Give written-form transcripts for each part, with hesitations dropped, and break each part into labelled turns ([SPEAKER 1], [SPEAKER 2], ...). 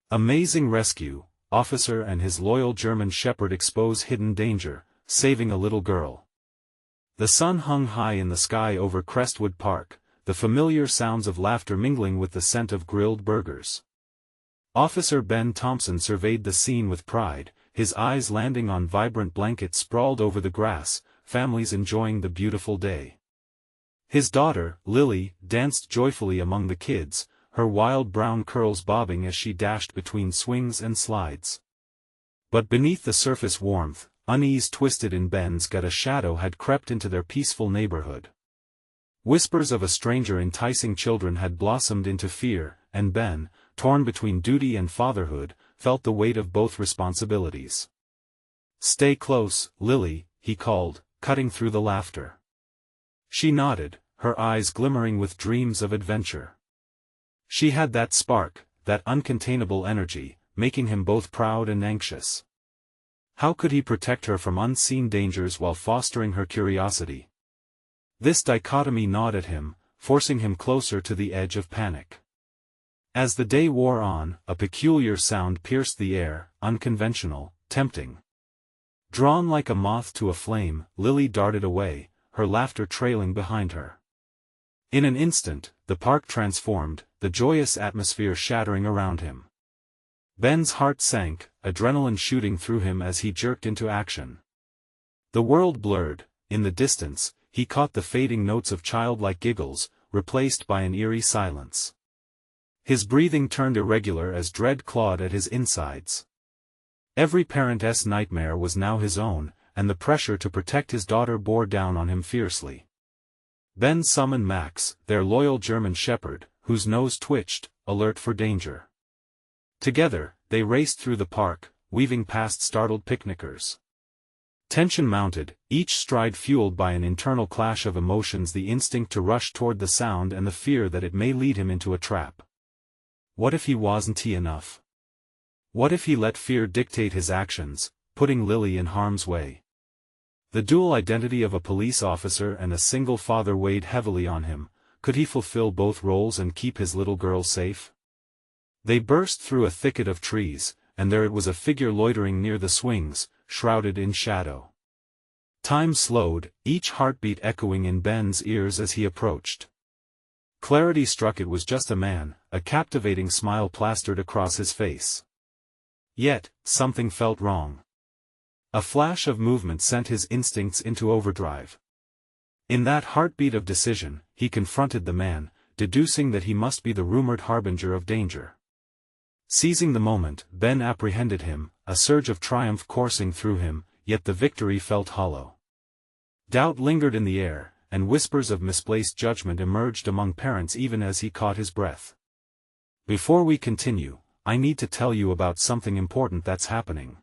[SPEAKER 1] Amazing rescue, officer and his loyal German shepherd expose hidden danger, saving a little girl. The sun hung high in the sky over Crestwood Park, the familiar sounds of laughter mingling with the scent of grilled burgers. Officer Ben Thompson surveyed the scene with pride, his eyes landing on vibrant blankets sprawled over the grass, families enjoying the beautiful day. His daughter, Lily, danced joyfully among the kids, her wild brown curls bobbing as she dashed between swings and slides. But beneath the surface warmth, unease twisted in Ben's gut. A shadow had crept into their peaceful neighborhood. Whispers of a stranger enticing children had blossomed into fear, and Ben, torn between duty and fatherhood, felt the weight of both responsibilities. "Stay close, Lily," he called, cutting through the laughter. She nodded, her eyes glimmering with dreams of adventure. She had that spark, that uncontainable energy, making him both proud and anxious. How could he protect her from unseen dangers while fostering her curiosity? This dichotomy gnawed at him, forcing him closer to the edge of panic. As the day wore on, a peculiar sound pierced the air, unconventional, tempting. Drawn like a moth to a flame, Lily darted away, her laughter trailing behind her. In an instant, the park transformed, the joyous atmosphere shattering around him. Ben's heart sank, adrenaline shooting through him as he jerked into action. The world blurred. In the distance, he caught the fading notes of childlike giggles, replaced by an eerie silence. His breathing turned irregular as dread clawed at his insides. Every parent's nightmare was now his own, and the pressure to protect his daughter bore down on him fiercely. Ben summoned Max, their loyal German shepherd, whose nose twitched, alert for danger. Together, they raced through the park, weaving past startled picnickers. Tension mounted, each stride fueled by an internal clash of emotions: the instinct to rush toward the sound and the fear that it may lead him into a trap. What if he wasn't enough? What if he let fear dictate his actions, putting Lily in harm's way? The dual identity of a police officer and a single father weighed heavily on him. Could he fulfill both roles and keep his little girl safe? They burst through a thicket of trees, and there it was, a figure loitering near the swings, shrouded in shadow. Time slowed, each heartbeat echoing in Ben's ears as he approached. Clarity struck: it was just a man, a captivating smile plastered across his face. Yet, something felt wrong. A flash of movement sent his instincts into overdrive. In that heartbeat of decision, he confronted the man, deducing that he must be the rumored harbinger of danger. Seizing the moment, Ben apprehended him, a surge of triumph coursing through him, yet the victory felt hollow. Doubt lingered in the air, and whispers of misplaced judgment emerged among parents even as he caught his breath. Before we continue, I need to tell you about something important that's happening.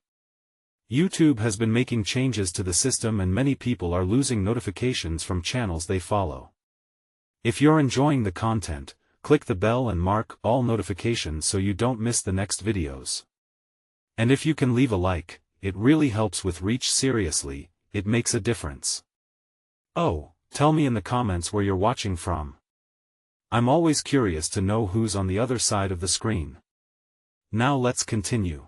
[SPEAKER 1] YouTube has been making changes to the system and many people are losing notifications from channels they follow. If you're enjoying the content, click the bell and mark all notifications so you don't miss the next videos. And if you can leave a like, it really helps with reach. Seriously, it makes a difference. Oh, tell me in the comments where you're watching from. I'm always curious to know who's on the other side of the screen. Now let's continue.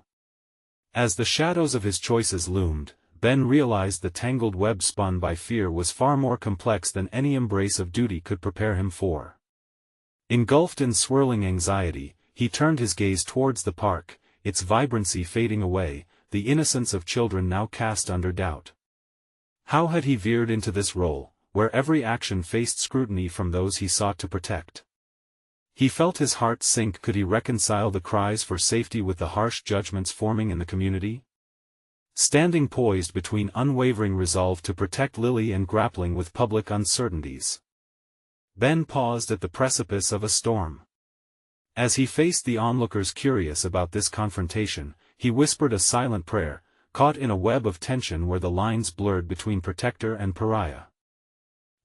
[SPEAKER 1] As the shadows of his choices loomed, Ben realized the tangled web spun by fear was far more complex than any embrace of duty could prepare him for. Engulfed in swirling anxiety, he turned his gaze towards the park, its vibrancy fading away, the innocence of children now cast under doubt. How had he veered into this role, where every action faced scrutiny from those he sought to protect? He felt his heart sink. Could he reconcile the cries for safety with the harsh judgments forming in the community? Standing poised between unwavering resolve to protect Lily and grappling with public uncertainties, Ben paused at the precipice of a storm. As he faced the onlookers curious about this confrontation, he whispered a silent prayer, caught in a web of tension where the lines blurred between protector and pariah.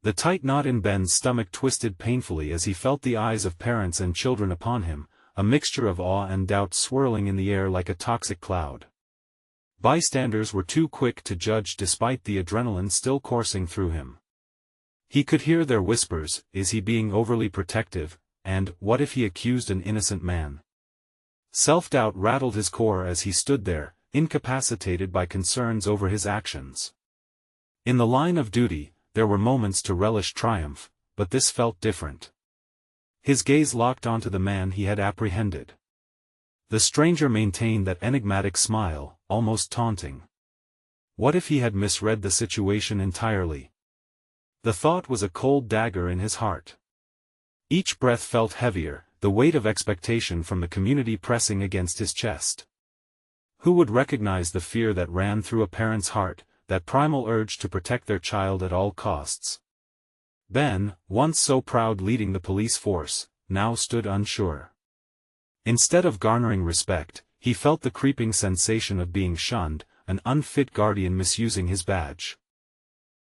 [SPEAKER 1] The tight knot in Ben's stomach twisted painfully as he felt the eyes of parents and children upon him, a mixture of awe and doubt swirling in the air like a toxic cloud. Bystanders were too quick to judge despite the adrenaline still coursing through him. He could hear their whispers: is he being overly protective, and what if he accused an innocent man? Self-doubt rattled his core as he stood there, incapacitated by concerns over his actions. In the line of duty, there were moments to relish triumph, but this felt different. His gaze locked onto the man he had apprehended. The stranger maintained that enigmatic smile, almost taunting. What if he had misread the situation entirely? The thought was a cold dagger in his heart. Each breath felt heavier, the weight of expectation from the community pressing against his chest. Who would recognize the fear that ran through a parent's heart, that primal urge to protect their child at all costs? Ben, once so proud leading the police force, now stood unsure. Instead of garnering respect, he felt the creeping sensation of being shunned, an unfit guardian misusing his badge.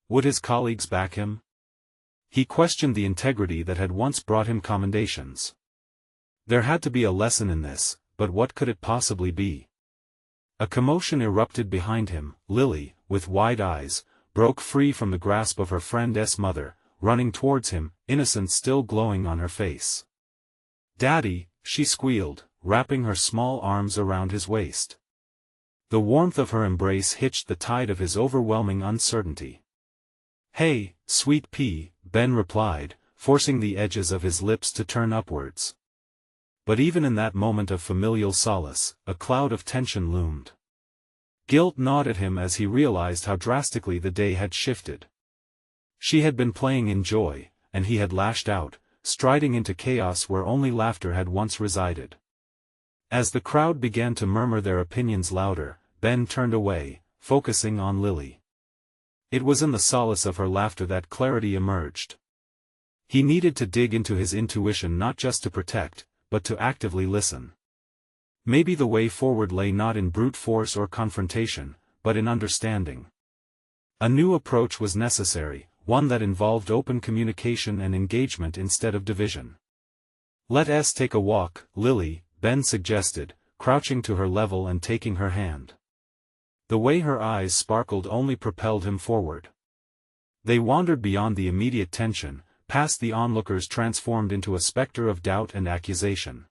[SPEAKER 1] Would his colleagues back him? He questioned the integrity that had once brought him commendations. There had to be a lesson in this, but what could it possibly be? A commotion erupted behind him. Lily, with wide eyes, broke free from the grasp of her friend's mother, running towards him, innocence still glowing on her face. "Daddy," she squealed, wrapping her small arms around his waist. The warmth of her embrace hitched the tide of his overwhelming uncertainty. "Hey, sweet pea," Ben replied, forcing the edges of his lips to turn upwards. But even in that moment of familial solace, a cloud of tension loomed. Guilt gnawed at him as he realized how drastically the day had shifted. She had been playing in joy, and he had lashed out, striding into chaos where only laughter had once resided. As the crowd began to murmur their opinions louder, Ben turned away, focusing on Lily. It was in the solace of her laughter that clarity emerged. He needed to dig into his intuition not just to protect, but to actively listen. Maybe the way forward lay not in brute force or confrontation, but in understanding. A new approach was necessary, one that involved open communication and engagement instead of division. "Let's take a walk, Lily," Ben suggested, crouching to her level and taking her hand. The way her eyes sparkled only propelled him forward. They wandered beyond the immediate tension, past the onlookers transformed into a specter of doubt and accusation.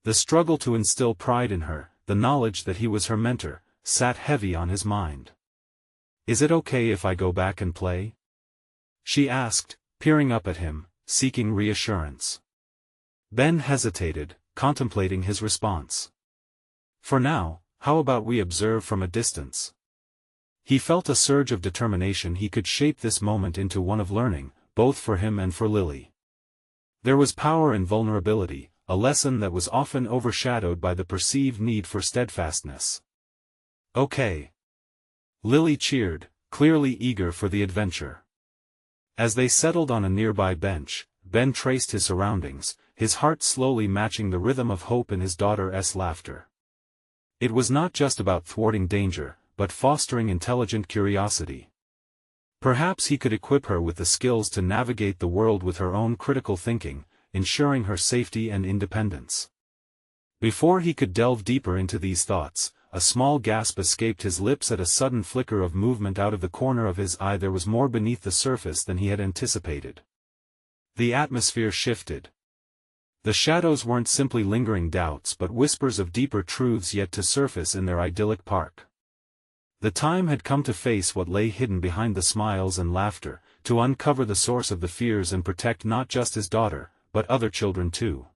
[SPEAKER 1] The struggle to instill pride in her, the knowledge that he was her mentor, sat heavy on his mind. "Is it okay if I go back and play?" she asked, peering up at him, seeking reassurance. Ben hesitated, contemplating his response. "For now, how about we observe from a distance?" He felt a surge of determination he could shape this moment into one of learning, both for him and for Lily. There was power in vulnerability, a lesson that was often overshadowed by the perceived need for steadfastness. "Okay." Lily cheered, clearly eager for the adventure. As they settled on a nearby bench, Ben traced his surroundings, his heart slowly matching the rhythm of hope in his daughter's laughter. It was not just about thwarting danger, but fostering intelligent curiosity. Perhaps he could equip her with the skills to navigate the world with her own critical thinking, ensuring her safety and independence. Before he could delve deeper into these thoughts, a small gasp escaped his lips at a sudden flicker of movement out of the corner of his eye. There was more beneath the surface than he had anticipated. The atmosphere shifted. The shadows weren't simply lingering doubts but whispers of deeper truths yet to surface in their idyllic park. The time had come to face what lay hidden behind the smiles and laughter, to uncover the source of the fears and protect not just his daughter, but other children too.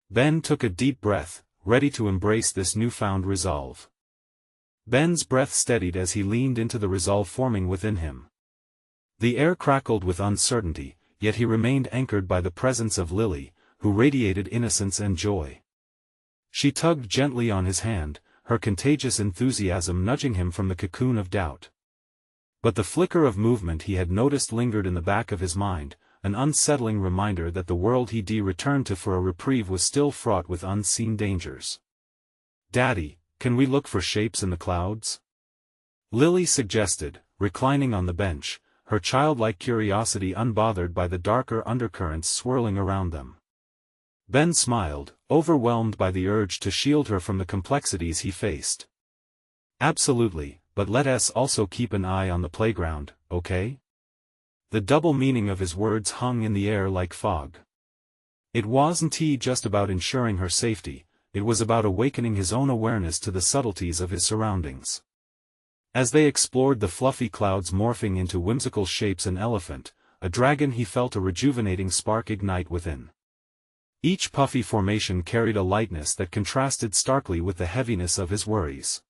[SPEAKER 1] Ben took a deep breath, ready to embrace this newfound resolve. Ben's breath steadied as he leaned into the resolve forming within him. The air crackled with uncertainty, yet he remained anchored by the presence of Lily, who radiated innocence and joy. She tugged gently on his hand, her contagious enthusiasm nudging him from the cocoon of doubt. But the flicker of movement he had noticed lingered in the back of his mind, an unsettling reminder that the world he'd returned to for a reprieve was still fraught with unseen dangers. "Daddy, can we look for shapes in the clouds?" Lily suggested, reclining on the bench, her childlike curiosity unbothered by the darker undercurrents swirling around them. Ben smiled, overwhelmed by the urge to shield her from the complexities he faced. "Absolutely, but let us also keep an eye on the playground, okay?" The double meaning of his words hung in the air like fog. It wasn't just about ensuring her safety, it was about awakening his own awareness to the subtleties of his surroundings. As they explored the fluffy clouds morphing into whimsical shapes, an elephant, a dragon, he felt a rejuvenating spark ignite within. Each puffy formation carried a lightness that contrasted starkly with the heaviness of his worries.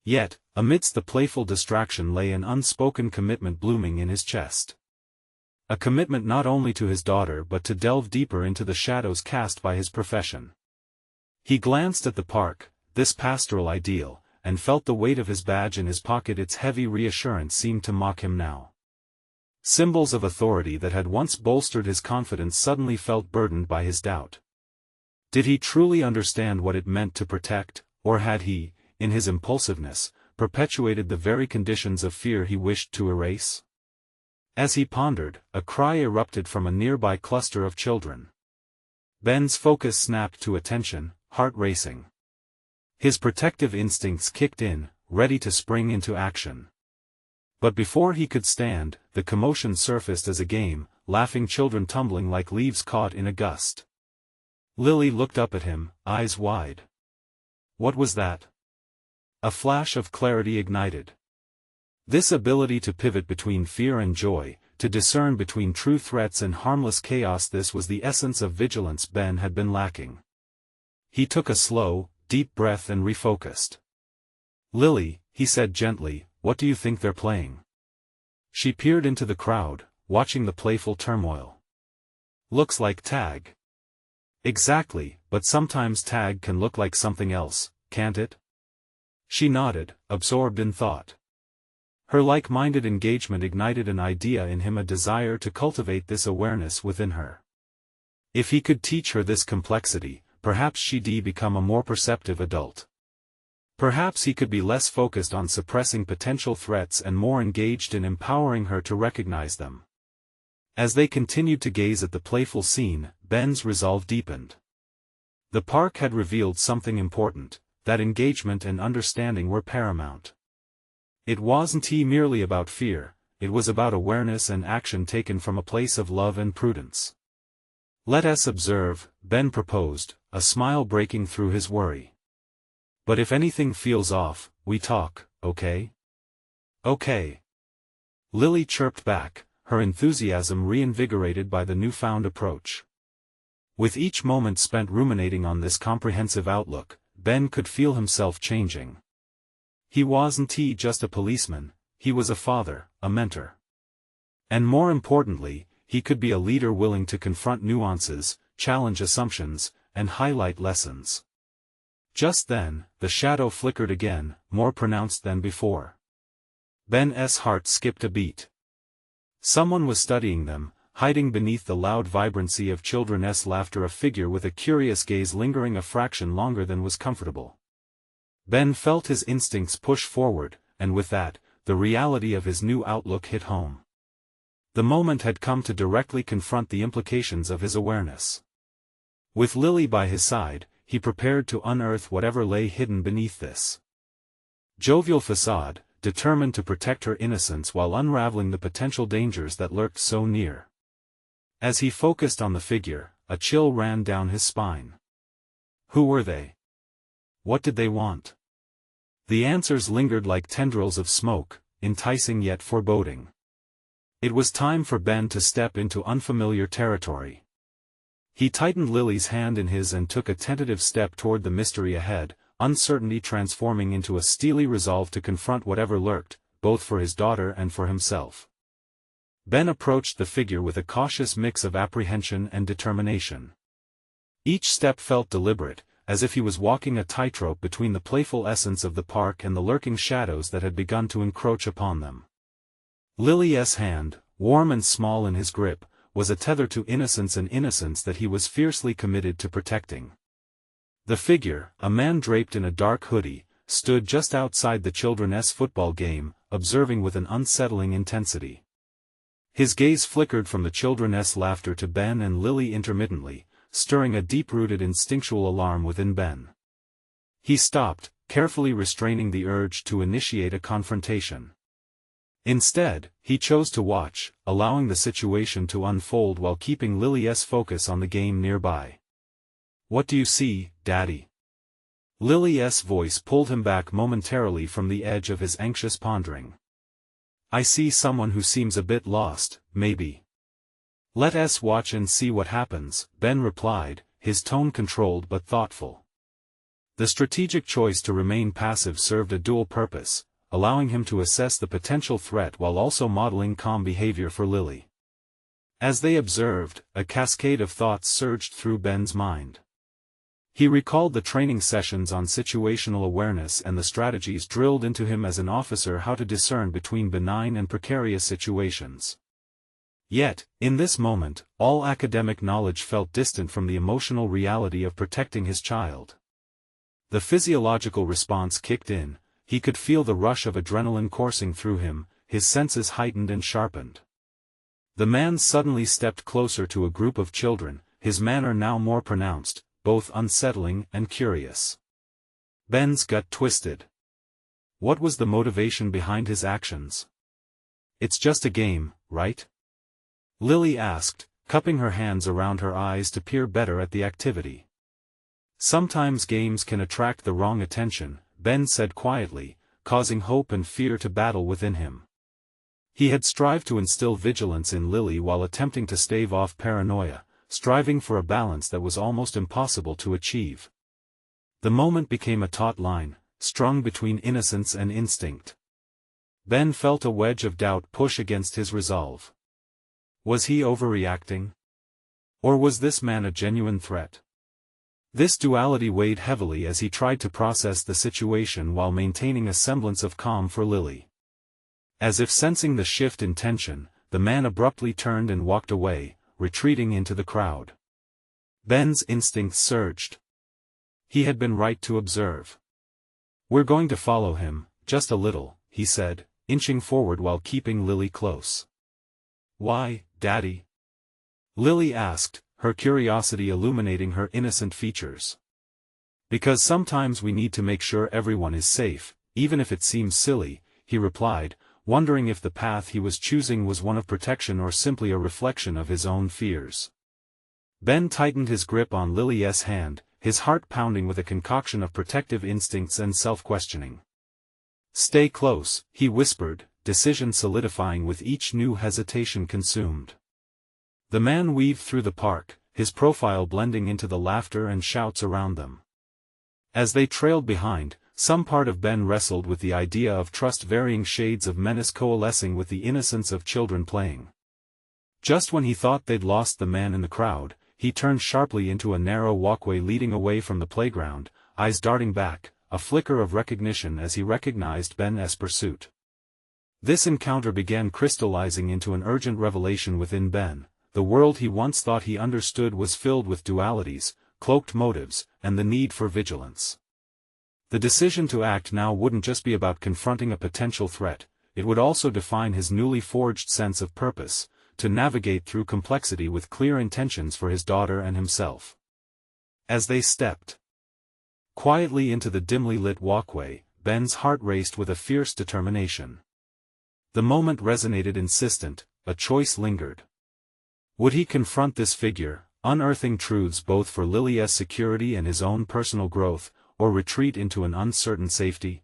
[SPEAKER 1] Yet, amidst the playful distraction lay an unspoken commitment blooming in his chest. A commitment not only to his daughter but to delve deeper into the shadows cast by his profession. He glanced at the park, this pastoral ideal, and felt the weight of his badge in his pocket. Its heavy reassurance seemed to mock him now. Symbols of authority that had once bolstered his confidence suddenly felt burdened by his doubt. Did he truly understand what it meant to protect, or had he, in his impulsiveness, perpetuated the very conditions of fear he wished to erase? As he pondered, a cry erupted from a nearby cluster of children. Ben's focus snapped to attention, heart racing. His protective instincts kicked in, ready to spring into action. But before he could stand, the commotion surfaced as a game, laughing children tumbling like leaves caught in a gust. Lily looked up at him, eyes wide. What was that? A flash of clarity ignited. This ability to pivot between fear and joy, to discern between true threats and harmless chaos, this was the essence of vigilance Ben had been lacking. He took a slow, deep breath and refocused. Lily, he said gently, what do you think they're playing? She peered into the crowd, watching the playful turmoil. Looks like tag. Exactly, but sometimes tag can look like something else, can't it? She nodded, absorbed in thought. Her like-minded engagement ignited an idea in him, a desire to cultivate this awareness within her. If he could teach her this complexity, perhaps she'd become a more perceptive adult. Perhaps he could be less focused on suppressing potential threats and more engaged in empowering her to recognize them. As they continued to gaze at the playful scene, Ben's resolve deepened. The park had revealed something important, that engagement and understanding were paramount. It wasn't merely about fear, it was about awareness and action taken from a place of love and prudence. Let us observe, Ben proposed, a smile breaking through his worry. But if anything feels off, we talk, okay? Okay. Lily chirped back, her enthusiasm reinvigorated by the newfound approach. With each moment spent ruminating on this comprehensive outlook, Ben could feel himself changing. He wasn't just a policeman, he was a father, a mentor. And more importantly, he could be a leader willing to confront nuances, challenge assumptions, and highlight lessons. Just then, the shadow flickered again, more pronounced than before. Ben's heart skipped a beat. Someone was studying them, hiding beneath the loud vibrancy of children's laughter, a figure with a curious gaze lingering a fraction longer than was comfortable. Ben felt his instincts push forward, and with that, the reality of his new outlook hit home. The moment had come to directly confront the implications of his awareness. With Lily by his side, he prepared to unearth whatever lay hidden beneath this jovial facade, determined to protect her innocence while unraveling the potential dangers that lurked so near. As he focused on the figure, a chill ran down his spine. Who were they? What did they want? The answers lingered like tendrils of smoke, enticing yet foreboding. It was time for Ben to step into unfamiliar territory. He tightened Lily's hand in his and took a tentative step toward the mystery ahead, uncertainty transforming into a steely resolve to confront whatever lurked, both for his daughter and for himself. Ben approached the figure with a cautious mix of apprehension and determination. Each step felt deliberate, as if he was walking a tightrope between the playful essence of the park and the lurking shadows that had begun to encroach upon them. Lily's hand, warm and small in his grip, was a tether to innocence, an innocence that he was fiercely committed to protecting. The figure, a man draped in a dark hoodie, stood just outside the children's football game, observing with an unsettling intensity. His gaze flickered from the children's laughter to Ben and Lily intermittently, stirring a deep-rooted instinctual alarm within Ben. He stopped, carefully restraining the urge to initiate a confrontation. Instead, he chose to watch, allowing the situation to unfold while keeping Lily's focus on the game nearby. "What do you see, Daddy?" Lily's voice pulled him back momentarily from the edge of his anxious pondering. I see someone who seems a bit lost, maybe. Let us watch and see what happens, Ben replied, his tone controlled but thoughtful. The strategic choice to remain passive served a dual purpose, allowing him to assess the potential threat while also modeling calm behavior for Lily. As they observed, a cascade of thoughts surged through Ben's mind. He recalled the training sessions on situational awareness and the strategies drilled into him as an officer how to discern between benign and precarious situations. Yet, in this moment, all academic knowledge felt distant from the emotional reality of protecting his child. The physiological response kicked in, he could feel the rush of adrenaline coursing through him, his senses heightened and sharpened. The man suddenly stepped closer to a group of children, his manner now more pronounced, both unsettling and curious. Ben's gut twisted. What was the motivation behind his actions? It's just a game, right? Lily asked, cupping her hands around her eyes to peer better at the activity. Sometimes games can attract the wrong attention, Ben said quietly, causing hope and fear to battle within him. He had strived to instill vigilance in Lily while attempting to stave off paranoia, striving for a balance that was almost impossible to achieve. The moment became a taut line, strung between innocence and instinct. Ben felt a wedge of doubt push against his resolve. Was he overreacting? Or was this man a genuine threat? This duality weighed heavily as he tried to process the situation while maintaining a semblance of calm for Lily. As if sensing the shift in tension, the man abruptly turned and walked away, retreating into the crowd. Ben's instincts surged. He had been right to observe. We're going to follow him, just a little, he said, inching forward while keeping Lily close. Why, Daddy? Lily asked, her curiosity illuminating her innocent features. Because sometimes we need to make sure everyone is safe, even if it seems silly, he replied, wondering if the path he was choosing was one of protection or simply a reflection of his own fears. Ben tightened his grip on Lily's hand, his heart pounding with a concoction of protective instincts and self-questioning. Stay close, he whispered, decision solidifying with each new hesitation consumed. The man weaved through the park, his profile blending into the laughter and shouts around them. As they trailed behind, some part of Ben wrestled with the idea of trust, varying shades of menace coalescing with the innocence of children playing. Just when he thought they'd lost the man in the crowd, he turned sharply into a narrow walkway leading away from the playground, eyes darting back, a flicker of recognition as he recognized Ben's pursuit. This encounter began crystallizing into an urgent revelation within Ben. The world he once thought he understood was filled with dualities, cloaked motives, and the need for vigilance. The decision to act now wouldn't just be about confronting a potential threat, it would also define his newly forged sense of purpose, to navigate through complexity with clear intentions for his daughter and himself. As they stepped quietly into the dimly lit walkway, Ben's heart raced with a fierce determination. The moment resonated insistent, a choice lingered. Would he confront this figure, unearthing truths both for Lily's security and his own personal growth, or retreat into an uncertain safety?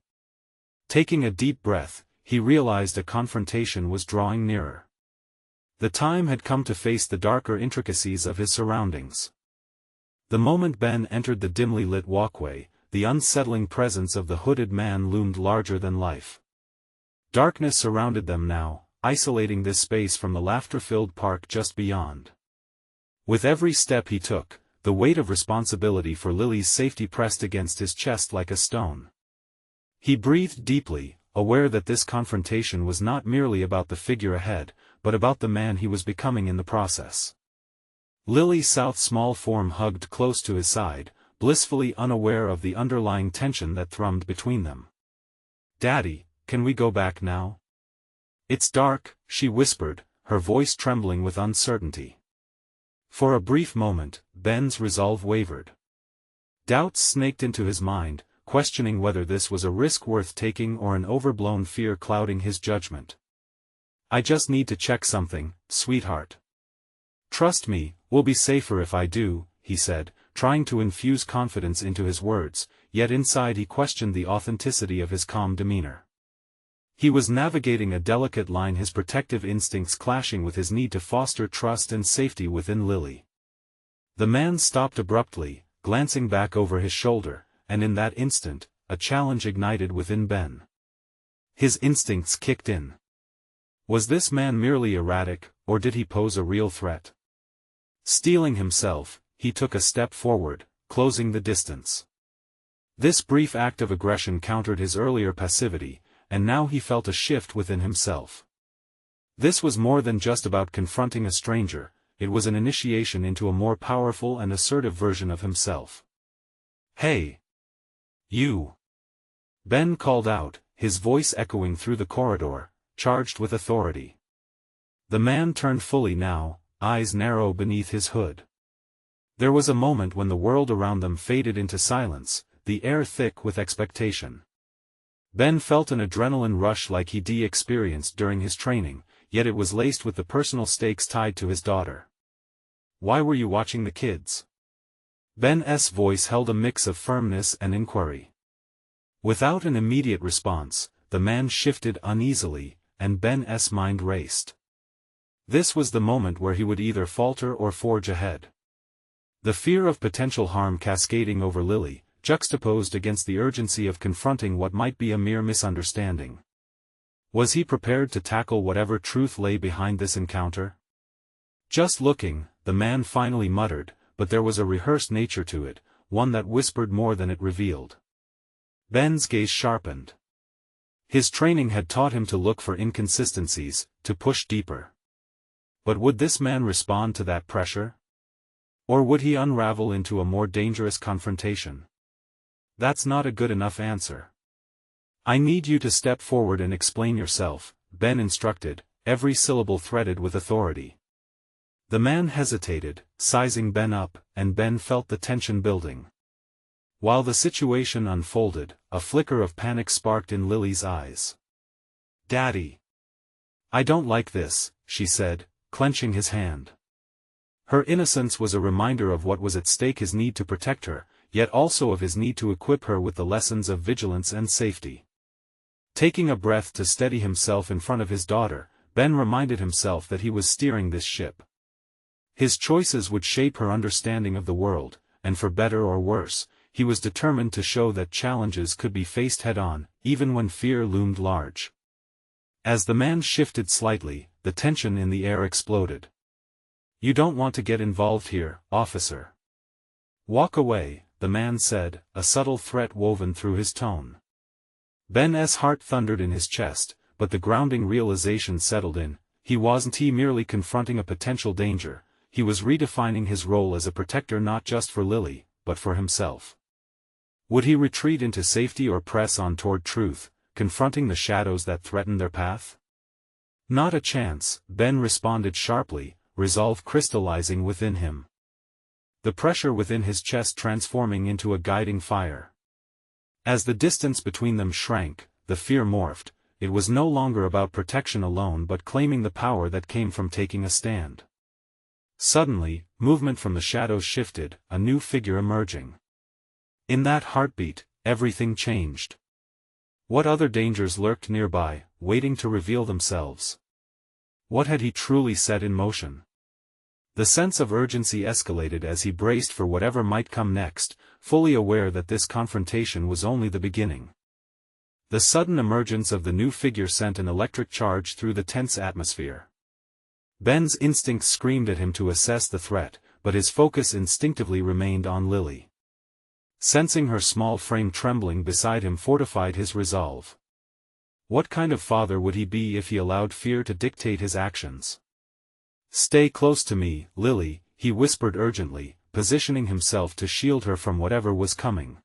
[SPEAKER 1] Taking a deep breath, he realized a confrontation was drawing nearer. The time had come to face the darker intricacies of his surroundings. The moment Ben entered the dimly lit walkway, the unsettling presence of the hooded man loomed larger than life. Darkness surrounded them now, isolating this space from the laughter-filled park just beyond. With every step he took, the weight of responsibility for Lily's safety pressed against his chest like a stone. He breathed deeply, aware that this confrontation was not merely about the figure ahead, but about the man he was becoming in the process. Lily South's small form hugged close to his side, blissfully unaware of the underlying tension that thrummed between them. Daddy, can we go back now? It's dark, she whispered, her voice trembling with uncertainty. For a brief moment, Ben's resolve wavered. Doubts snaked into his mind, questioning whether this was a risk worth taking or an overblown fear clouding his judgment. I just need to check something, sweetheart. Trust me, we'll be safer if I do, he said, trying to infuse confidence into his words, yet inside he questioned the authenticity of his calm demeanor. He was navigating a delicate line, his protective instincts clashing with his need to foster trust and safety within Lily. The man stopped abruptly, glancing back over his shoulder, and in that instant, a challenge ignited within Ben. His instincts kicked in. Was this man merely erratic, or did he pose a real threat? Steeling himself, he took a step forward, closing the distance. This brief act of aggression countered his earlier passivity, and now he felt a shift within himself. This was more than just about confronting a stranger, it was an initiation into a more powerful and assertive version of himself. "Hey! You!" Ben called out, his voice echoing through the corridor, charged with authority. The man turned fully now, eyes narrow beneath his hood. There was a moment when the world around them faded into silence, the air thick with expectation. Ben felt an adrenaline rush like he'd experienced during his training, yet it was laced with the personal stakes tied to his daughter. "Why were you watching the kids?" Ben's voice held a mix of firmness and inquiry. Without an immediate response, the man shifted uneasily, and Ben's mind raced. This was the moment where he would either falter or forge ahead. The fear of potential harm cascading over Lily, juxtaposed against the urgency of confronting what might be a mere misunderstanding. Was he prepared to tackle whatever truth lay behind this encounter? "Just looking," the man finally muttered, but there was a rehearsed nature to it, one that whispered more than it revealed. Ben's gaze sharpened. His training had taught him to look for inconsistencies, to push deeper. But would this man respond to that pressure? Or would he unravel into a more dangerous confrontation? "That's not a good enough answer. I need you to step forward and explain yourself," Ben instructed, every syllable threaded with authority. The man hesitated, sizing Ben up, and Ben felt the tension building. While the situation unfolded, a flicker of panic sparked in Lily's eyes. "Daddy! I don't like this," she said, clenching his hand. Her innocence was a reminder of what was at stake, his need to protect her, yet also of his need to equip her with the lessons of vigilance and safety. Taking a breath to steady himself in front of his daughter, Ben reminded himself that he was steering this ship. His choices would shape her understanding of the world, and for better or worse, he was determined to show that challenges could be faced head-on, even when fear loomed large. As the man shifted slightly, the tension in the air exploded. "You don't want to get involved here, officer." "Walk away," the man said, a subtle threat woven through his tone. Ben's heart thundered in his chest, but the grounding realization settled in. He wasn't merely confronting a potential danger, he was redefining his role as a protector not just for Lily, but for himself. Would he retreat into safety or press on toward truth, confronting the shadows that threatened their path? "Not a chance," Ben responded sharply, resolve crystallizing within him. The pressure within his chest transforming into a guiding fire. As the distance between them shrank, the fear morphed. It was no longer about protection alone but claiming the power that came from taking a stand. Suddenly, movement from the shadows shifted, a new figure emerging. In that heartbeat, everything changed. What other dangers lurked nearby, waiting to reveal themselves? What had he truly set in motion? The sense of urgency escalated as he braced for whatever might come next, fully aware that this confrontation was only the beginning. The sudden emergence of the new figure sent an electric charge through the tense atmosphere. Ben's instincts screamed at him to assess the threat, but his focus instinctively remained on Lily. Sensing her small frame trembling beside him fortified his resolve. What kind of father would he be if he allowed fear to dictate his actions? "Stay close to me, Lily," he whispered urgently, positioning himself to shield her from whatever was coming.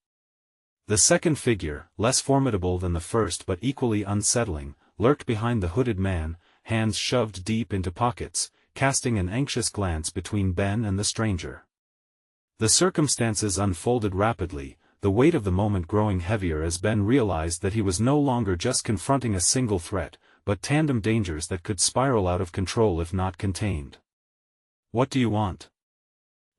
[SPEAKER 1] The second figure, less formidable than the first but equally unsettling, lurked behind the hooded man, hands shoved deep into pockets, casting an anxious glance between Ben and the stranger. The circumstances unfolded rapidly, the weight of the moment growing heavier as Ben realized that he was no longer just confronting a single threat, but tandem dangers that could spiral out of control if not contained. "What do you want?"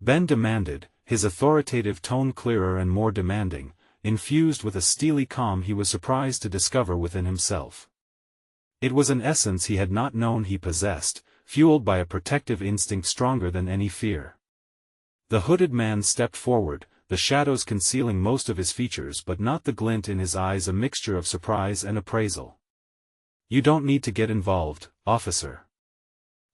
[SPEAKER 1] Ben demanded, his authoritative tone clearer and more demanding. infused with a steely calm he was surprised to discover within himself. It was an essence he had not known he possessed, fueled by a protective instinct stronger than any fear. The hooded man stepped forward, the shadows concealing most of his features but not the glint in his eyes, a mixture of surprise and appraisal. "You don't need to get involved, officer.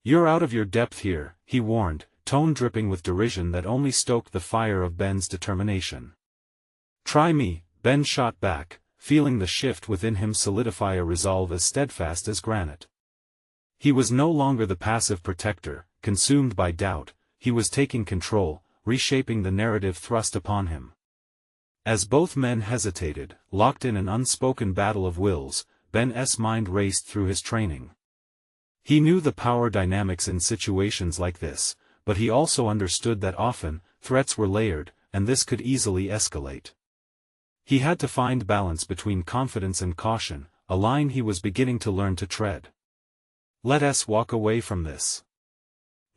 [SPEAKER 1] You're out of your depth here," he warned, tone dripping with derision that only stoked the fire of Ben's determination. "Try me," Ben shot back, feeling the shift within him solidify a resolve as steadfast as granite. He was no longer the passive protector, consumed by doubt, he was taking control, reshaping the narrative thrust upon him. As both men hesitated, locked in an unspoken battle of wills, Ben's mind raced through his training. He knew the power dynamics in situations like this, but he also understood that often, threats were layered, and this could easily escalate. He had to find balance between confidence and caution, a line he was beginning to learn to tread. "Let us walk away from this.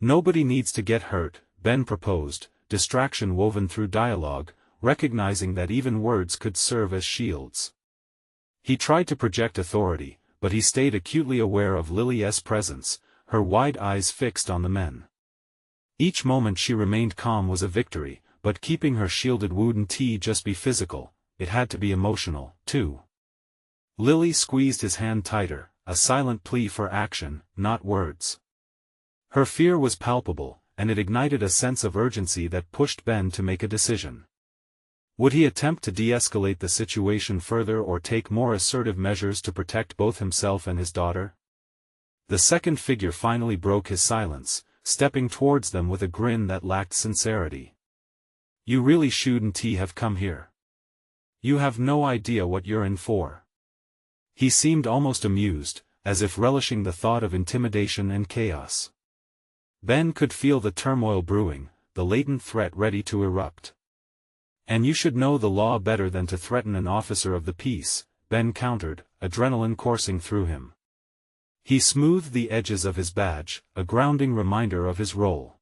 [SPEAKER 1] Nobody needs to get hurt," Ben proposed, distraction woven through dialogue, recognizing that even words could serve as shields. He tried to project authority, but he stayed acutely aware of Lily's presence, her wide eyes fixed on the men. Each moment she remained calm was a victory, but keeping her shielded wouldn't just be physical, it had to be emotional, too. Lily squeezed his hand tighter, a silent plea for action, not words. Her fear was palpable, and it ignited a sense of urgency that pushed Ben to make a decision. Would he attempt to de-escalate the situation further or take more assertive measures to protect both himself and his daughter? The second figure finally broke his silence, stepping towards them with a grin that lacked sincerity. "You really shouldn't have come here. You have no idea what you're in for." He seemed almost amused, as if relishing the thought of intimidation and chaos. Ben could feel the turmoil brewing, the latent threat ready to erupt. "And you should know the law better than to threaten an officer of the peace," Ben countered, adrenaline coursing through him. He smoothed the edges of his badge, a grounding reminder of his role.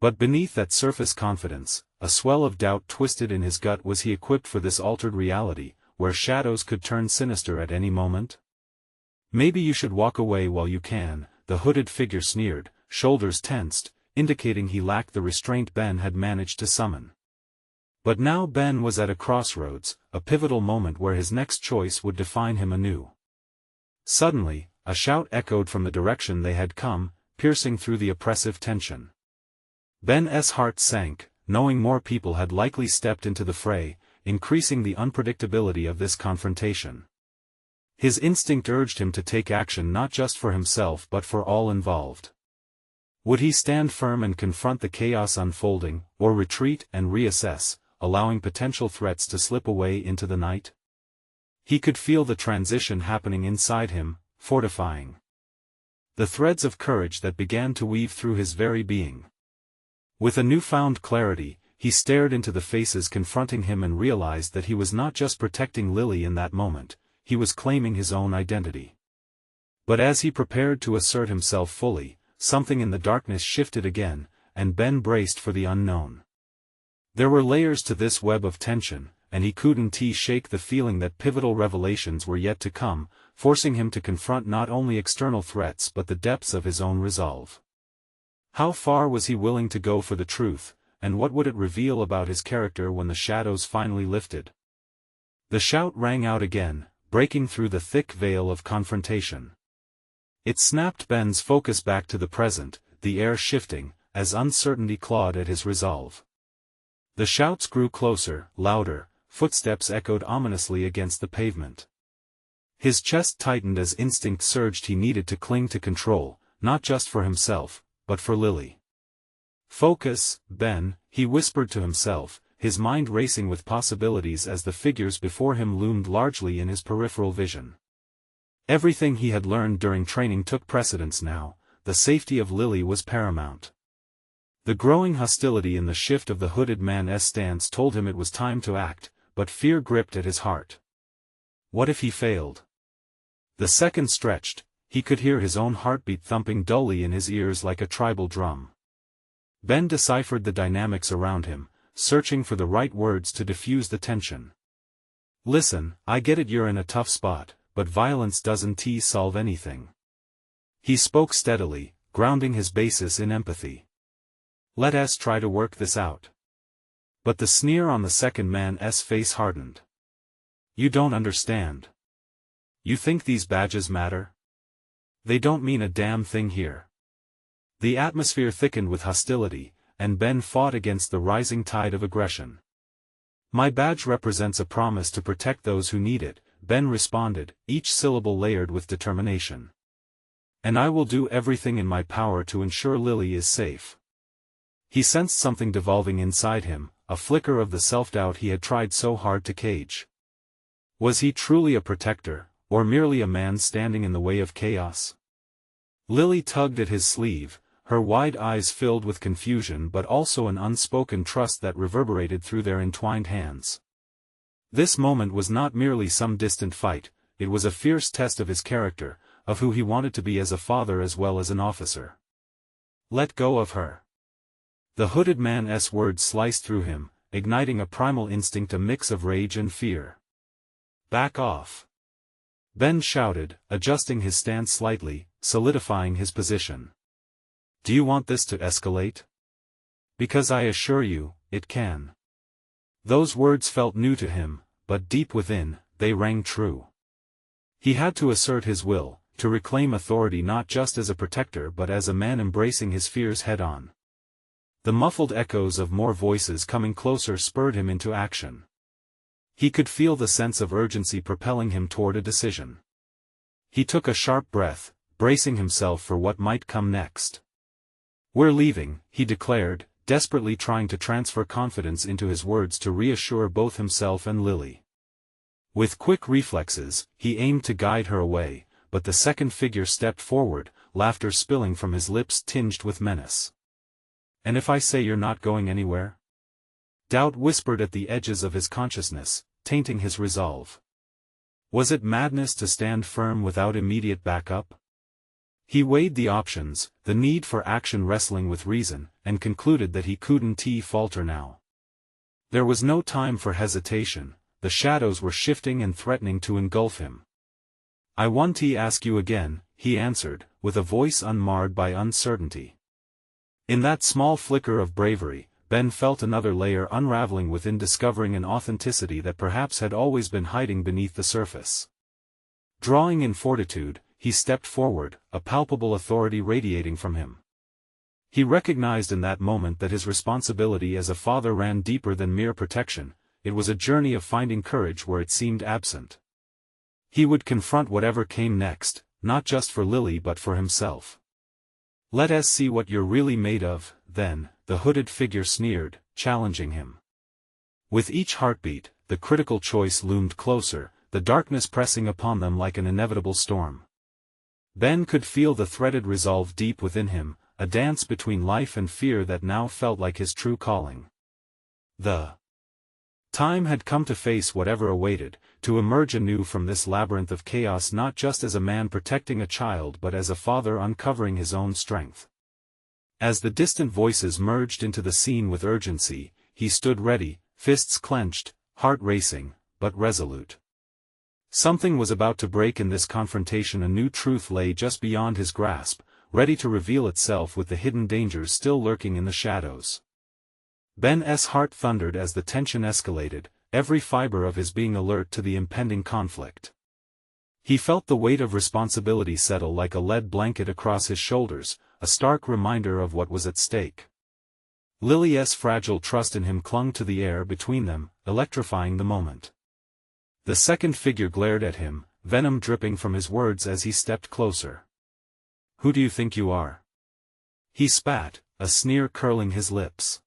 [SPEAKER 1] But beneath that surface confidence, a swell of doubt twisted in his gut. Was he equipped for this altered reality, where shadows could turn sinister at any moment? "Maybe you should walk away while you can," the hooded figure sneered, shoulders tensed, indicating he lacked the restraint Ben had managed to summon. But now Ben was at a crossroads, a pivotal moment where his next choice would define him anew. Suddenly, a shout echoed from the direction they had come, piercing through the oppressive tension. Ben's heart sank, knowing more people had likely stepped into the fray, increasing the unpredictability of this confrontation. His instinct urged him to take action not just for himself but for all involved. Would he stand firm and confront the chaos unfolding, or retreat and reassess, allowing potential threats to slip away into the night? He could feel the transition happening inside him, fortifying the threads of courage that began to weave through his very being. With a newfound clarity, he stared into the faces confronting him and realized that he was not just protecting Lily in that moment, he was claiming his own identity. But as he prepared to assert himself fully, something in the darkness shifted again, and Ben braced for the unknown. There were layers to this web of tension, and he couldn't shake the feeling that pivotal revelations were yet to come, forcing him to confront not only external threats but the depths of his own resolve. How far was he willing to go for the truth, and what would it reveal about his character when the shadows finally lifted? The shout rang out again, breaking through the thick veil of confrontation. It snapped Ben's focus back to the present, the air shifting, as uncertainty clawed at his resolve. The shouts grew closer, louder, footsteps echoed ominously against the pavement. His chest tightened as instinct surged. He needed to cling to control, not just for himself, but for Lily. "Focus, Ben," he whispered to himself, his mind racing with possibilities as the figures before him loomed largely in his peripheral vision. Everything he had learned during training took precedence now, the safety of Lily was paramount. The growing hostility in the shift of the hooded man's stance told him it was time to act, but fear gripped at his heart. What if he failed? The second stretched, he could hear his own heartbeat thumping dully in his ears like a tribal drum. Ben deciphered the dynamics around him, searching for the right words to diffuse the tension. Listen, I get it, you're in a tough spot, but violence doesn't solve anything. He spoke steadily, grounding his basis in empathy. Let us try to work this out. But the sneer on the second man's face hardened. You don't understand. You think these badges matter? They don't mean a damn thing here. The atmosphere thickened with hostility, and Ben fought against the rising tide of aggression. My badge represents a promise to protect those who need it, Ben responded, each syllable layered with determination. And I will do everything in my power to ensure Lily is safe. He sensed something devolving inside him, a flicker of the self-doubt he had tried so hard to cage. Was he truly a protector, or merely a man standing in the way of chaos? Lily tugged at his sleeve, her wide eyes filled with confusion but also an unspoken trust that reverberated through their entwined hands. This moment was not merely some distant fight, it was a fierce test of his character, of who he wanted to be as a father as well as an officer. Let go of her. The hooded man's words sliced through him, igniting a primal instinct, a mix of rage and fear. Back off. Ben shouted, adjusting his stance slightly, solidifying his position. Do you want this to escalate? Because I assure you, it can. Those words felt new to him, but deep within, they rang true. He had to assert his will, to reclaim authority not just as a protector but as a man embracing his fears head-on. The muffled echoes of more voices coming closer spurred him into action. He could feel the sense of urgency propelling him toward a decision. He took a sharp breath, bracing himself for what might come next. We're leaving, he declared, desperately trying to transfer confidence into his words to reassure both himself and Lily. With quick reflexes, he aimed to guide her away, but the second figure stepped forward, laughter spilling from his lips tinged with menace. And if I say you're not going anywhere? Doubt whispered at the edges of his consciousness, tainting his resolve. Was it madness to stand firm without immediate backup? He weighed the options, the need for action wrestling with reason, and concluded that he couldn't falter now. There was no time for hesitation, the shadows were shifting and threatening to engulf him. I want to ask you again, he answered, with a voice unmarred by uncertainty. In that small flicker of bravery, Ben felt another layer unraveling within, discovering an authenticity that perhaps had always been hiding beneath the surface. Drawing in fortitude, he stepped forward, a palpable authority radiating from him. He recognized in that moment that his responsibility as a father ran deeper than mere protection, it was a journey of finding courage where it seemed absent. He would confront whatever came next, not just for Lily but for himself. Let us see what you're really made of, then, the hooded figure sneered, challenging him. With each heartbeat, the critical choice loomed closer, the darkness pressing upon them like an inevitable storm. Ben could feel the threaded resolve deep within him, a dance between life and fear that now felt like his true calling. The time had come to face whatever awaited, to emerge anew from this labyrinth of chaos, not just as a man protecting a child but as a father uncovering his own strength. As the distant voices merged into the scene with urgency, he stood ready, fists clenched, heart racing, but resolute. Something was about to break in this confrontation. A new truth lay just beyond his grasp, ready to reveal itself with the hidden dangers still lurking in the shadows. Ben's heart thundered as the tension escalated, every fiber of his being alert to the impending conflict. He felt the weight of responsibility settle like a lead blanket across his shoulders, a stark reminder of what was at stake. Lily's fragile trust in him clung to the air between them, electrifying the moment. The second figure glared at him, venom dripping from his words as he stepped closer. Who do you think you are? He spat, a sneer curling his lips.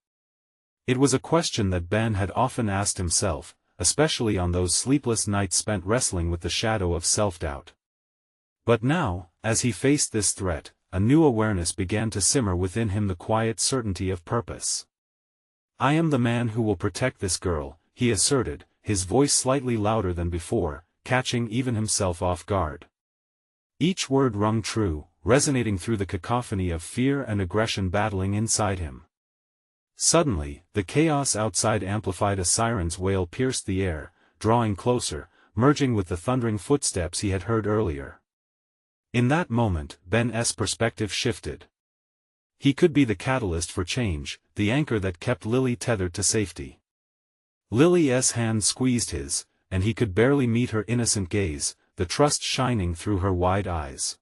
[SPEAKER 1] It was a question that Ben had often asked himself, especially on those sleepless nights spent wrestling with the shadow of self-doubt. But now, as he faced this threat, a new awareness began to simmer within him, the quiet certainty of purpose. I am the man who will protect this girl, he asserted, his voice slightly louder than before, catching even himself off guard. Each word rung true, resonating through the cacophony of fear and aggression battling inside him. Suddenly, the chaos outside amplified. A siren's wail pierced the air, drawing closer, merging with the thundering footsteps he had heard earlier. In that moment, Ben's perspective shifted. He could be the catalyst for change, the anchor that kept Lily tethered to safety. Lily's hand squeezed his, and he could barely meet her innocent gaze, the trust shining through her wide eyes.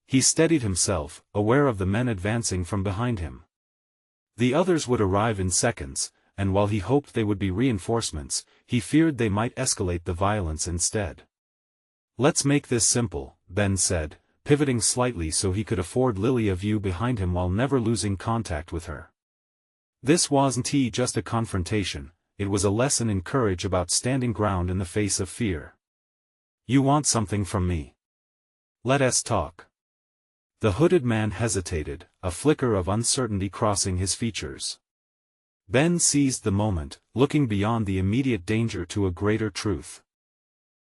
[SPEAKER 1] He steadied himself, aware of the men advancing from behind him. The others would arrive in seconds, and while he hoped they would be reinforcements, he feared they might escalate the violence instead. "Let's make this simple," Ben said, pivoting slightly so he could afford Lily a view behind him while never losing contact with her. This wasn't just a confrontation, it was a lesson in courage about standing ground in the face of fear. "You want something from me? Let us talk." The hooded man hesitated, a flicker of uncertainty crossing his features. Ben seized the moment, looking beyond the immediate danger to a greater truth.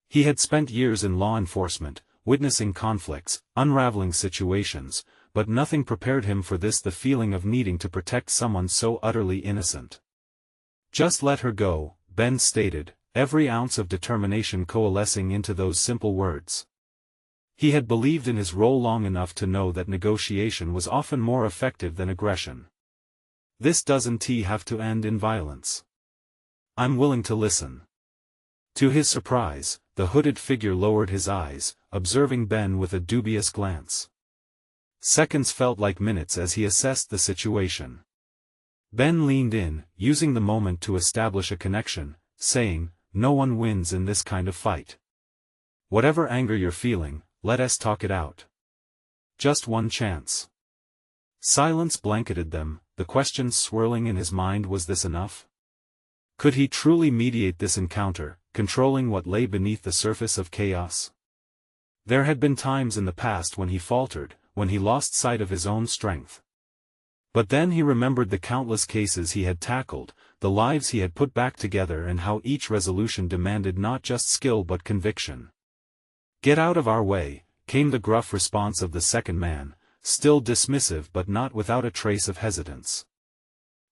[SPEAKER 1] He had spent years in law enforcement, witnessing conflicts, unraveling situations, but nothing prepared him for this, the feeling of needing to protect someone so utterly innocent. "Just let her go," Ben stated, every ounce of determination coalescing into those simple words. He had believed in his role long enough to know that negotiation was often more effective than aggression. "This doesn't have to end in violence. I'm willing to listen." To his surprise, the hooded figure lowered his eyes, observing Ben with a dubious glance. Seconds felt like minutes as he assessed the situation. Ben leaned in, using the moment to establish a connection, saying, "No one wins in this kind of fight. Whatever anger you're feeling, let us talk it out. Just one chance." Silence blanketed them, the questions swirling in his mind. Was this enough? Could he truly mediate this encounter, controlling what lay beneath the surface of chaos? There had been times in the past when he faltered, when he lost sight of his own strength. But then he remembered the countless cases he had tackled, the lives he had put back together, and how each resolution demanded not just skill but conviction. "Get out of our way," came the gruff response of the second man, still dismissive but not without a trace of hesitance.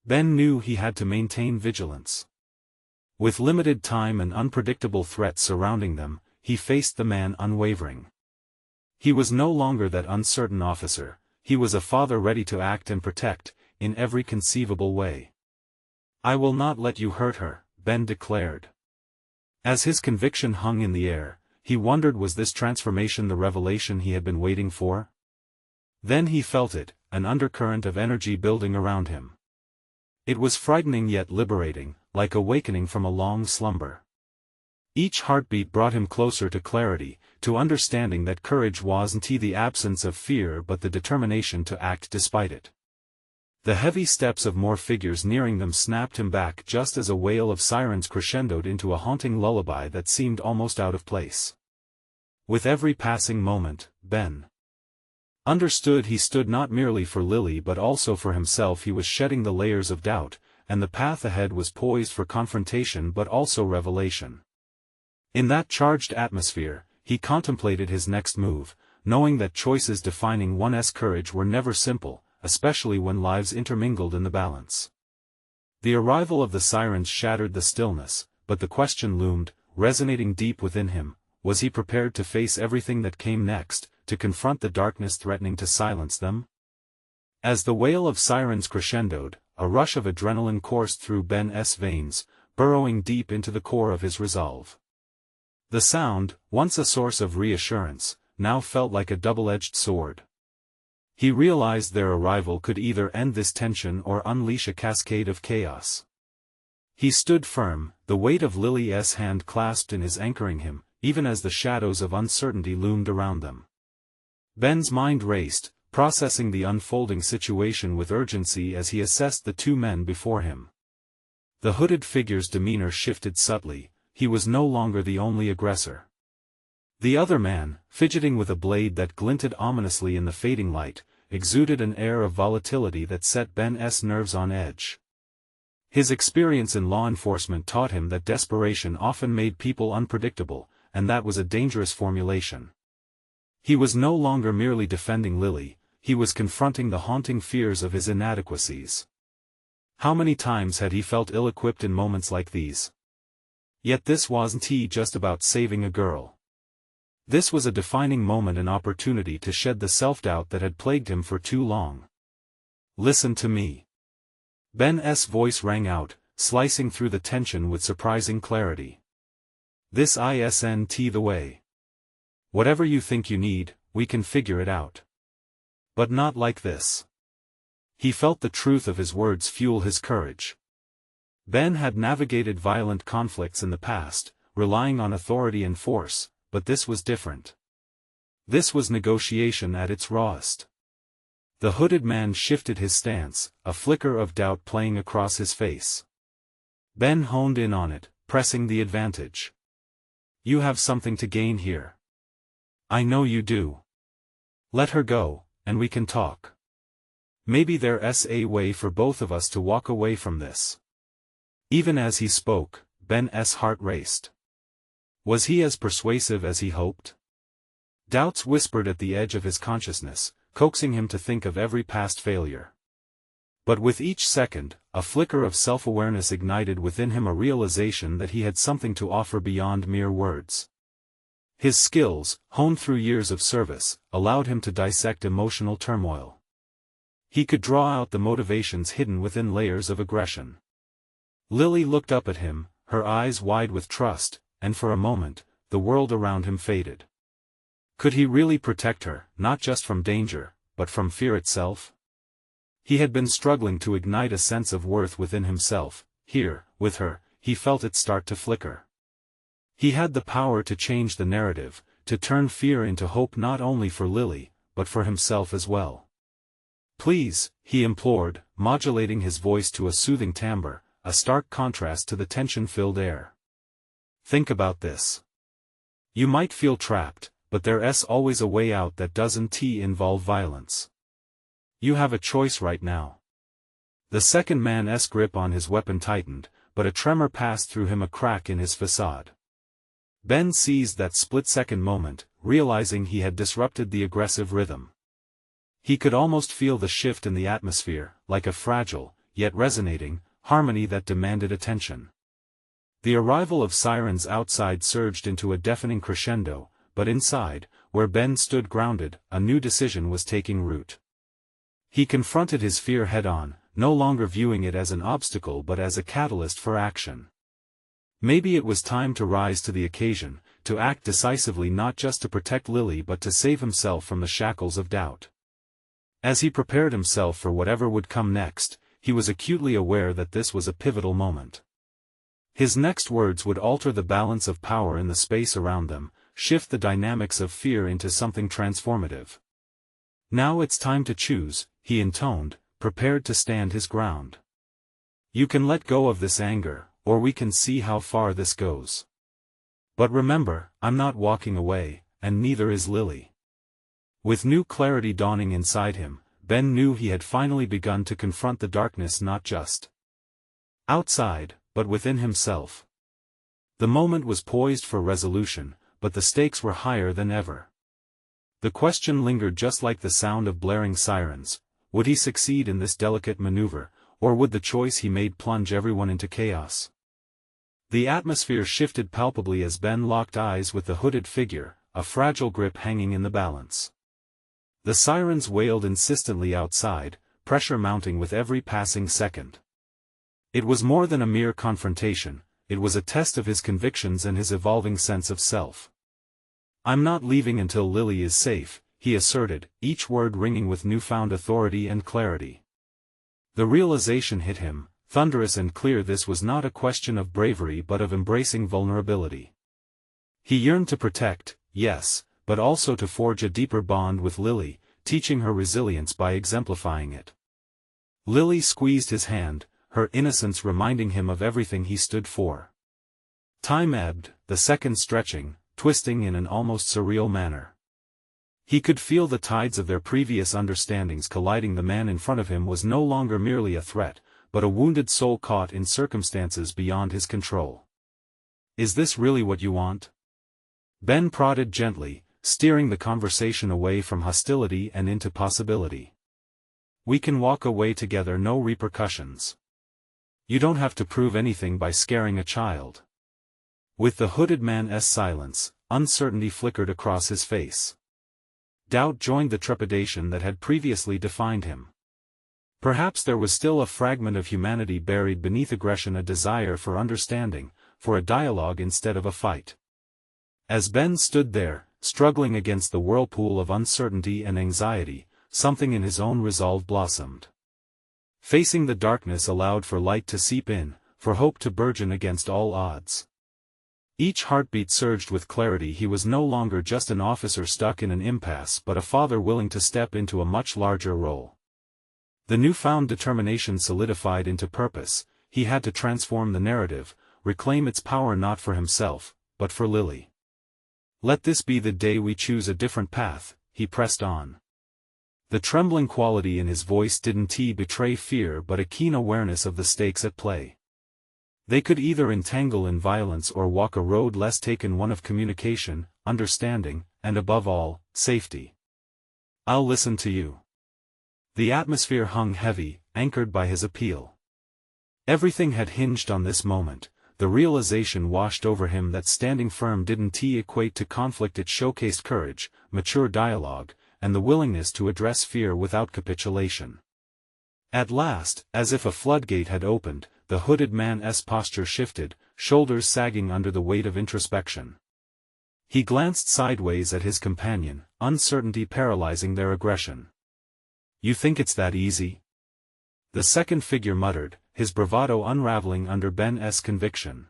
[SPEAKER 1] Ben knew he had to maintain vigilance. With limited time and unpredictable threats surrounding them, he faced the man unwavering. He was no longer that uncertain officer, he was a father ready to act and protect, in every conceivable way. "I will not let you hurt her," Ben declared. As his conviction hung in the air, he wondered, was this transformation the revelation he had been waiting for? Then he felt it, an undercurrent of energy building around him. It was frightening yet liberating, like awakening from a long slumber. Each heartbeat brought him closer to clarity, to understanding that courage wasn't the absence of fear but the determination to act despite it. The heavy steps of more figures nearing them snapped him back just as a wail of sirens crescendoed into a haunting lullaby that seemed almost out of place. With every passing moment, Ben understood he stood not merely for Lily but also for himself. He was shedding the layers of doubt, and the path ahead was poised for confrontation but also revelation. In that charged atmosphere, he contemplated his next move, knowing that choices defining one's courage were never simple, especially when lives intermingled in the balance. The arrival of the sirens shattered the stillness, but the question loomed, resonating deep within him: was he prepared to face everything that came next, to confront the darkness threatening to silence them? As the wail of sirens crescendoed, a rush of adrenaline coursed through Ben's veins, burrowing deep into the core of his resolve. The sound, once a source of reassurance, now felt like a double-edged sword. He realized their arrival could either end this tension or unleash a cascade of chaos. He stood firm, the weight of Lily's hand clasped in his, anchoring him, even as the shadows of uncertainty loomed around them. Ben's mind raced, processing the unfolding situation with urgency as he assessed the two men before him. The hooded figure's demeanor shifted subtly, he was no longer the only aggressor. The other man, fidgeting with a blade that glinted ominously in the fading light, exuded an air of volatility that set Ben's nerves on edge. His experience in law enforcement taught him that desperation often made people unpredictable, and that was a dangerous formulation. He was no longer merely defending Lily, he was confronting the haunting fears of his inadequacies. How many times had he felt ill-equipped in moments like these? Yet this wasn't just about saving a girl. This was a defining moment, an opportunity to shed the self-doubt that had plagued him for too long. Listen to me. Ben's voice rang out, slicing through the tension with surprising clarity. This isn't the way. Whatever you think you need, we can figure it out. But not like this. He felt the truth of his words fuel his courage. Ben had navigated violent conflicts in the past, relying on authority and force, but this was different. This was negotiation at its rawest. The hooded man shifted his stance, a flicker of doubt playing across his face. Ben honed in on it, pressing the advantage. You have something to gain here. I know you do. Let her go, and we can talk. Maybe there's a way for both of us to walk away from this. Even as he spoke, Ben's heart raced. Was he as persuasive as he hoped? Doubts whispered at the edge of his consciousness, coaxing him to think of every past failure. But with each second, a flicker of self-awareness ignited within him, a realization that he had something to offer beyond mere words. His skills, honed through years of service, allowed him to dissect emotional turmoil. He could draw out the motivations hidden within layers of aggression. Lily looked up at him, her eyes wide with trust, and for a moment, the world around him faded. Could he really protect her, not just from danger, but from fear itself? He had been struggling to ignite a sense of worth within himself. Here, with her, he felt it start to flicker. He had the power to change the narrative, to turn fear into hope, not only for Lily, but for himself as well. Please, he implored, modulating his voice to a soothing timbre, a stark contrast to the tension-filled air. Think about this. You might feel trapped, but there's always a way out that doesn't involve violence. You have a choice right now. The second man's grip on his weapon tightened, but a tremor passed through him, a crack in his facade. Ben seized that split-second moment, realizing he had disrupted the aggressive rhythm. He could almost feel the shift in the atmosphere, like a fragile, yet resonating, harmony that demanded attention. The arrival of sirens outside surged into a deafening crescendo, but inside, where Ben stood grounded, a new decision was taking root. He confronted his fear head-on, no longer viewing it as an obstacle but as a catalyst for action. Maybe it was time to rise to the occasion, to act decisively, not just to protect Lily but to save himself from the shackles of doubt. As he prepared himself for whatever would come next, he was acutely aware that this was a pivotal moment. His next words would alter the balance of power in the space around them, shift the dynamics of fear into something transformative. Now it's time to choose, he intoned, prepared to stand his ground. You can let go of this anger, or we can see how far this goes. But remember, I'm not walking away, and neither is Lily. With new clarity dawning inside him, Ben knew he had finally begun to confront the darkness, not just outside, but within himself. The moment was poised for resolution, but the stakes were higher than ever. The question lingered, just like the sound of blaring sirens: would he succeed in this delicate maneuver, or would the choice he made plunge everyone into chaos? The atmosphere shifted palpably as Ben locked eyes with the hooded figure, a fragile grip hanging in the balance. The sirens wailed insistently outside, pressure mounting with every passing second. It was more than a mere confrontation, it was a test of his convictions and his evolving sense of self. I'm not leaving until Lily is safe, he asserted, each word ringing with newfound authority and clarity. The realization hit him, thunderous and clear: this was not a question of bravery but of embracing vulnerability. He yearned to protect, yes, but also to forge a deeper bond with Lily, teaching her resilience by exemplifying it. Lily squeezed his hand, her innocence reminding him of everything he stood for. Time ebbed, the seconds stretching, twisting in an almost surreal manner. He could feel the tides of their previous understandings colliding. The man in front of him was no longer merely a threat, but a wounded soul caught in circumstances beyond his control. Is this really what you want? Ben prodded gently, steering the conversation away from hostility and into possibility. We can walk away together, no repercussions. You don't have to prove anything by scaring a child. With the hooded man's silence, uncertainty flickered across his face. Doubt joined the trepidation that had previously defined him. Perhaps there was still a fragment of humanity buried beneath aggression, a desire for understanding, for a dialogue instead of a fight. As Ben stood there, struggling against the whirlpool of uncertainty and anxiety, something in his own resolve blossomed. Facing the darkness allowed for light to seep in, for hope to burgeon against all odds. Each heartbeat surged with clarity. He was no longer just an officer stuck in an impasse but a father willing to step into a much larger role. The newfound determination solidified into purpose. He had to transform the narrative, reclaim its power not for himself, but for Lily. "Let this be the day we choose a different path," he pressed on. The trembling quality in his voice didn't betray fear but a keen awareness of the stakes at play. They could either entangle in violence or walk a road less taken, one of communication, understanding, and above all, safety. "I'll listen to you." The atmosphere hung heavy, anchored by his appeal. Everything had hinged on this moment. The realization washed over him that standing firm didn't equate to conflict. It showcased courage, mature dialogue, and the willingness to address fear without capitulation. At last, as if a floodgate had opened, the hooded man's posture shifted, shoulders sagging under the weight of introspection. He glanced sideways at his companion, uncertainty paralyzing their aggression. "You think it's that easy?" The second figure muttered, his bravado unraveling under Ben's conviction.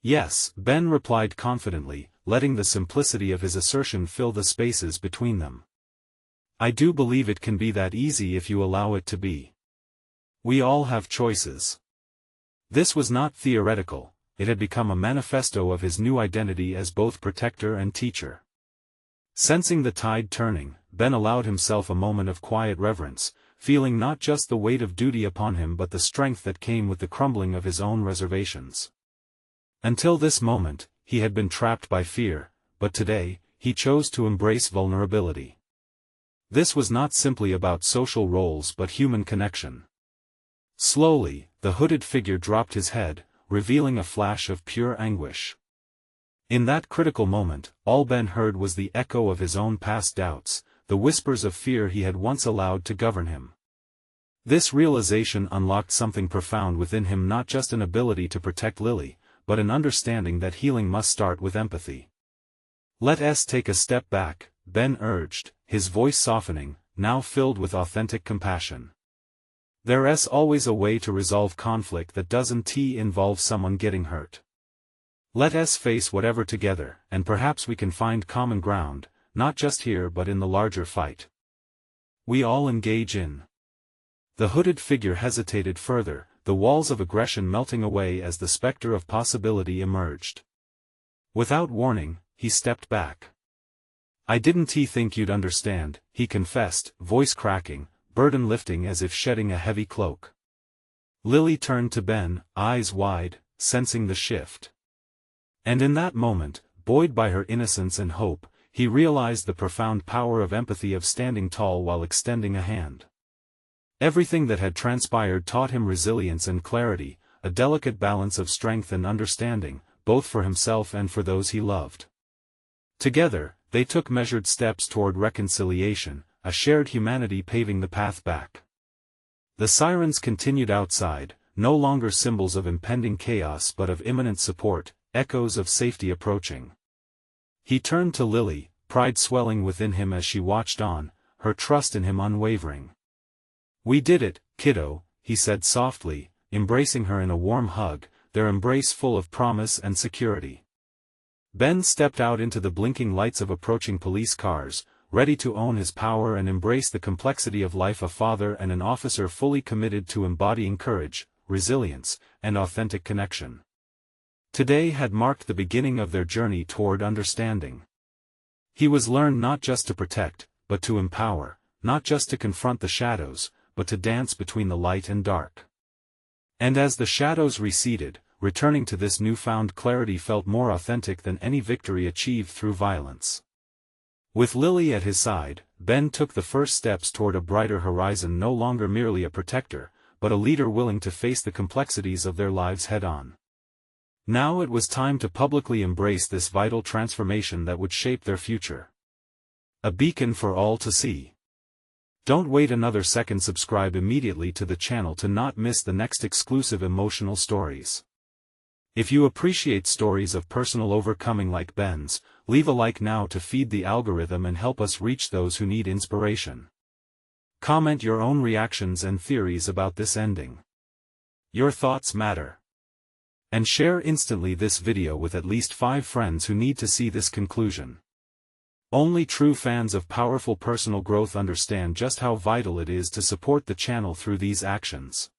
[SPEAKER 1] "Yes," Ben replied confidently, letting the simplicity of his assertion fill the spaces between them. "I do believe it can be that easy if you allow it to be. We all have choices." This was not theoretical, it had become a manifesto of his new identity as both protector and teacher. Sensing the tide turning, Ben allowed himself a moment of quiet reverence, feeling not just the weight of duty upon him but the strength that came with the crumbling of his own reservations. Until this moment, he had been trapped by fear, but today, he chose to embrace vulnerability. This was not simply about social roles but human connection. Slowly, the hooded figure dropped his head, revealing a flash of pure anguish. In that critical moment, all Ben heard was the echo of his own past doubts, the whispers of fear he had once allowed to govern him. This realization unlocked something profound within him, not just an ability to protect Lily, but an understanding that healing must start with empathy. "Let us take a step back," Ben urged, his voice softening, now filled with authentic compassion. "There's always a way to resolve conflict that doesn't involve someone getting hurt. Let us face whatever together, and perhaps we can find common ground, not just here but in the larger fight. We all engage in." The hooded figure hesitated further, the walls of aggression melting away as the specter of possibility emerged. Without warning, he stepped back. "I didn't think you'd understand," he confessed, voice cracking, burden lifting as if shedding a heavy cloak. Lily turned to Ben, eyes wide, sensing the shift. And in that moment, buoyed by her innocence and hope, he realized the profound power of empathy, of standing tall while extending a hand. Everything that had transpired taught him resilience and clarity, a delicate balance of strength and understanding, both for himself and for those he loved. Together, they took measured steps toward reconciliation, a shared humanity paving the path back. The sirens continued outside, no longer symbols of impending chaos but of imminent support, echoes of safety approaching. He turned to Lily, pride swelling within him as she watched on, her trust in him unwavering. "We did it, kiddo," he said softly, embracing her in a warm hug, their embrace full of promise and security. Ben stepped out into the blinking lights of approaching police cars, ready to own his power and embrace the complexity of life, a father and an officer fully committed to embodying courage, resilience, and authentic connection. Today had marked the beginning of their journey toward understanding. He was learned not just to protect, but to empower, not just to confront the shadows, but to dance between the light and dark. And as the shadows receded, returning to this newfound clarity felt more authentic than any victory achieved through violence. With Lily at his side, Ben took the first steps toward a brighter horizon, no longer merely a protector, but a leader willing to face the complexities of their lives head-on. Now it was time to publicly embrace this vital transformation that would shape their future. A beacon for all to see. Don't wait another second. Subscribe immediately to the channel to not miss the next exclusive emotional stories. If you appreciate stories of personal overcoming like Ben's, leave a like now to feed the algorithm and help us reach those who need inspiration. Comment your own reactions and theories about this ending. Your thoughts matter. And share instantly this video with at least 5 friends who need to see this conclusion. Only true fans of powerful personal growth understand just how vital it is to support the channel through these actions.